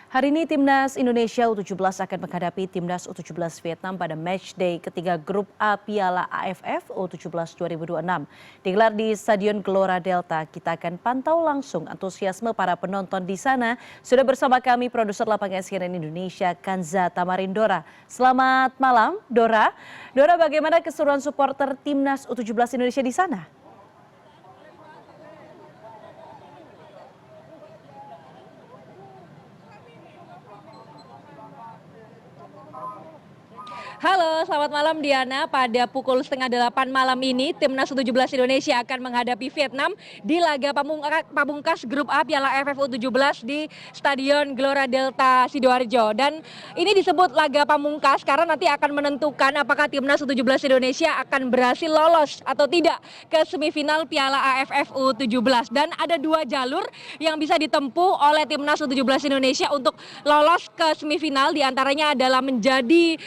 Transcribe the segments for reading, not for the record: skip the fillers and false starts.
Hari ini Timnas Indonesia U17 akan menghadapi Timnas U17 Vietnam pada matchday ketiga Grup A Piala AFF U17 2026. Digelar di Stadion Gelora Delta, kita akan pantau langsung antusiasme para penonton di sana. Sudah bersama kami produser lapangan CNN Indonesia Kanza Tamarindora. Selamat malam Dora. Dora, bagaimana keseruan supporter Timnas U17 Indonesia di sana? Halo, selamat malam Diana. Pada pukul 7:30 malam ini, Timnas U17 Indonesia akan menghadapi Vietnam di laga pamungkas Grup A Piala AFF U17 di Stadion Gelora Delta Sidoarjo. Dan ini disebut laga pamungkas karena nanti akan menentukan apakah Timnas U17 Indonesia akan berhasil lolos atau tidak ke semifinal Piala AFF U17. Dan ada dua jalur yang bisa ditempuh oleh Timnas U17 Indonesia untuk lolos ke semifinal. Di antaranya adalah menjadi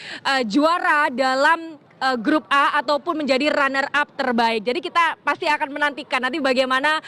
juara dalam grup A ataupun menjadi runner up terbaik. Jadi kita pasti akan menantikan nanti bagaimana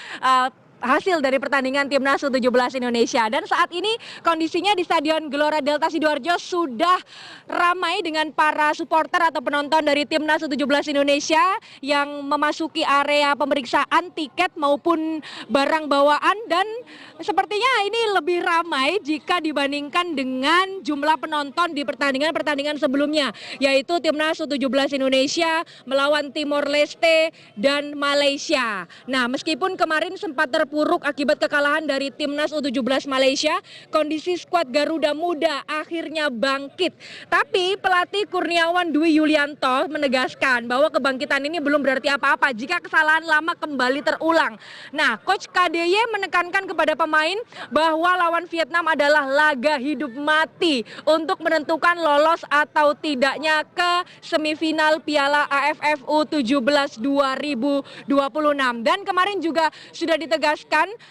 hasil dari pertandingan Timnas U17 Indonesia. Dan saat ini kondisinya di Stadion Gelora Delta Sidoarjo sudah ramai dengan para supporter atau penonton dari Timnas U17 Indonesia yang memasuki area pemeriksaan tiket maupun barang bawaan. Dan sepertinya ini lebih ramai jika dibandingkan dengan jumlah penonton di pertandingan-pertandingan sebelumnya, yaitu Timnas U17 Indonesia melawan Timor Leste dan Malaysia. Nah, meskipun kemarin sempat terpuruk akibat kekalahan dari Timnas U17 Malaysia, kondisi skuad Garuda Muda akhirnya bangkit. Tapi pelatih Kurniawan Dwi Yulianto menegaskan bahwa kebangkitan ini belum berarti apa-apa jika kesalahan lama kembali terulang. Nah, Coach KDY menekankan kepada pemain bahwa lawan Vietnam adalah laga hidup mati untuk menentukan lolos atau tidaknya ke semifinal Piala AFF U17 2026. Dan kemarin juga sudah ditegaskan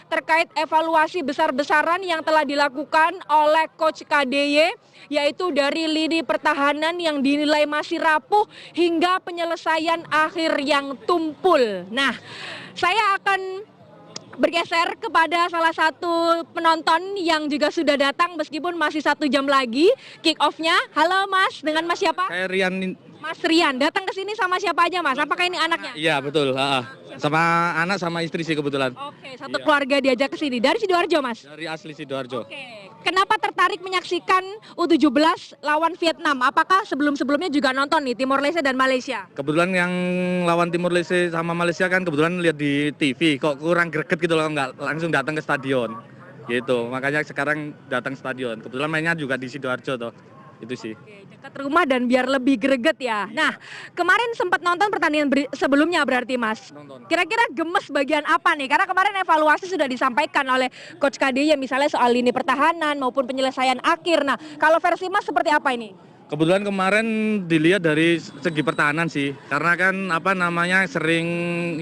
terkait evaluasi besar-besaran yang telah dilakukan oleh Coach KDY, yaitu dari lini pertahanan yang dinilai masih rapuh hingga penyelesaian akhir yang tumpul. Nah, saya akan bergeser kepada salah satu penonton yang juga sudah datang meskipun masih 1 jam lagi kick off-nya. Halo Mas, dengan Mas siapa? Saya Rian. Mas Rian, datang ke sini sama siapa aja Mas? Apakah ini anaknya? Iya betul, sama anak sama istri sih kebetulan. Oke, satu keluarga diajak ke sini. Dari Sidoarjo Mas? Dari asli Sidoarjo. Oke, kenapa tertarik menyaksikan U17 lawan Vietnam? Apakah sebelum-sebelumnya juga nonton nih Timor Leste dan Malaysia? Kebetulan yang lawan Timor Leste sama Malaysia kan kebetulan lihat di TV, kok kurang greget gitu loh, nggak langsung datang ke stadion. Gitu, makanya sekarang datang stadion. Kebetulan mainnya juga di Sidoarjo toh. Itu sih. Oke, dekat rumah dan biar lebih greget ya. Nah, kemarin sempat nonton pertandingan sebelumnya berarti Mas. Nonton. Kira-kira gemes bagian apa nih? Karena kemarin evaluasi sudah disampaikan oleh Coach KDY misalnya soal lini pertahanan maupun penyelesaian akhir. Nah, kalau versi Mas seperti apa ini? Kebetulan kemarin dilihat dari segi pertahanan sih, karena kan sering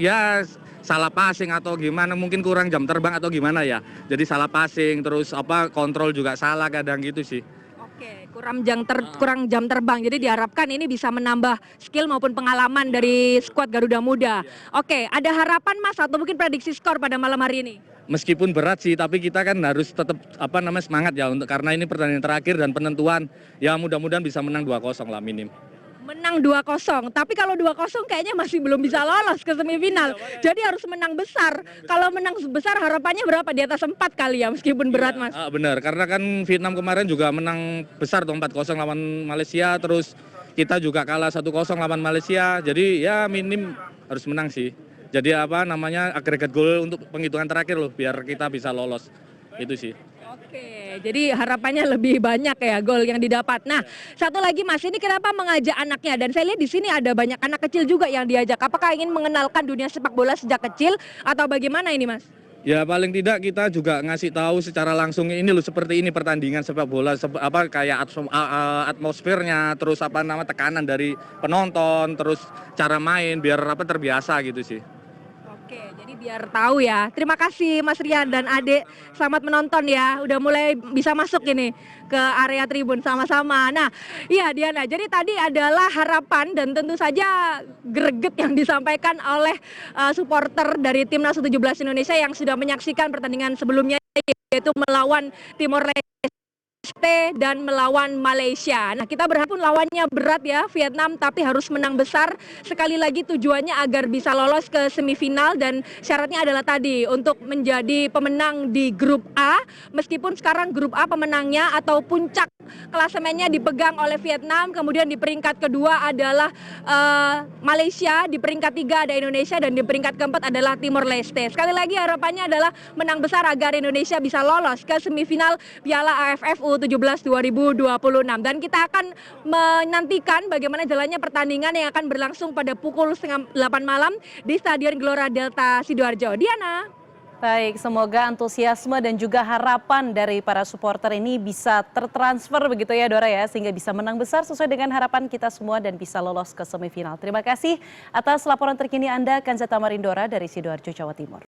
ya salah passing atau gimana, mungkin kurang jam terbang atau gimana ya. Jadi salah passing, terus kontrol juga salah kadang gitu sih. Oke, kurang jam terbang. Jadi diharapkan ini bisa menambah skill maupun pengalaman dari skuad Garuda Muda. Oke, ada harapan Mas atau mungkin prediksi skor pada malam hari ini? Meskipun berat sih, tapi kita kan harus tetap semangat ya karena ini pertandingan terakhir dan penentuan. Ya mudah-mudahan bisa menang 2-0 lah minim. Menang 2-0, tapi kalau 2-0 kayaknya masih belum bisa lolos ke semifinal. Jadi harus menang besar. Kalau menang besar harapannya berapa? Di atas 4 kali ya, meskipun berat Mas. Benar, karena kan Vietnam kemarin juga menang besar tuh 4-0 lawan Malaysia, terus kita juga kalah 1-0 lawan Malaysia. Jadi ya minim harus menang sih. Jadi agregat gol untuk penghitungan terakhir loh, biar kita bisa lolos. Itu sih. Oke, jadi harapannya lebih banyak ya gol yang didapat. Nah, satu lagi Mas, ini kenapa mengajak anaknya? Dan saya lihat di sini ada banyak anak kecil juga yang diajak. Apakah ingin mengenalkan dunia sepak bola sejak kecil atau bagaimana ini Mas? Ya paling tidak kita juga ngasih tahu secara langsung ini loh, seperti ini pertandingan sepak bola, kayak atmosfernya, terus tekanan dari penonton, terus cara main biar terbiasa gitu sih. Oke, jadi biar tahu ya. Terima kasih Mas Rian dan Adek, selamat menonton ya. Udah mulai bisa masuk ini ke area tribun sama-sama. Nah, iya Diana, jadi tadi adalah harapan dan tentu saja greget yang disampaikan oleh supporter dari Timnas U17 Indonesia yang sudah menyaksikan pertandingan sebelumnya, yaitu melawan Timor Leste. Leste dan melawan Malaysia. Nah, kita berharap pun lawannya berat ya, Vietnam, tapi harus menang besar. Sekali lagi tujuannya agar bisa lolos ke semifinal dan syaratnya adalah tadi untuk menjadi pemenang di grup A. Meskipun sekarang grup A pemenangnya atau puncak klasemennya dipegang oleh Vietnam, kemudian di peringkat kedua adalah Malaysia, di peringkat 3 ada Indonesia, dan di peringkat keempat adalah Timor Leste. Sekali lagi harapannya adalah menang besar agar Indonesia bisa lolos ke semifinal Piala AFF U17 2026. Dan kita akan menantikan bagaimana jalannya pertandingan yang akan berlangsung pada pukul 7:30 malam di Stadion Gelora Delta Sidoarjo. Diana. Baik, semoga antusiasme dan juga harapan dari para supporter ini bisa tertransfer begitu ya Dora ya, sehingga bisa menang besar sesuai dengan harapan kita semua dan bisa lolos ke semifinal. Terima kasih atas laporan terkini Anda, Kanzata Marindora dari Sidoarjo, Jawa Timur.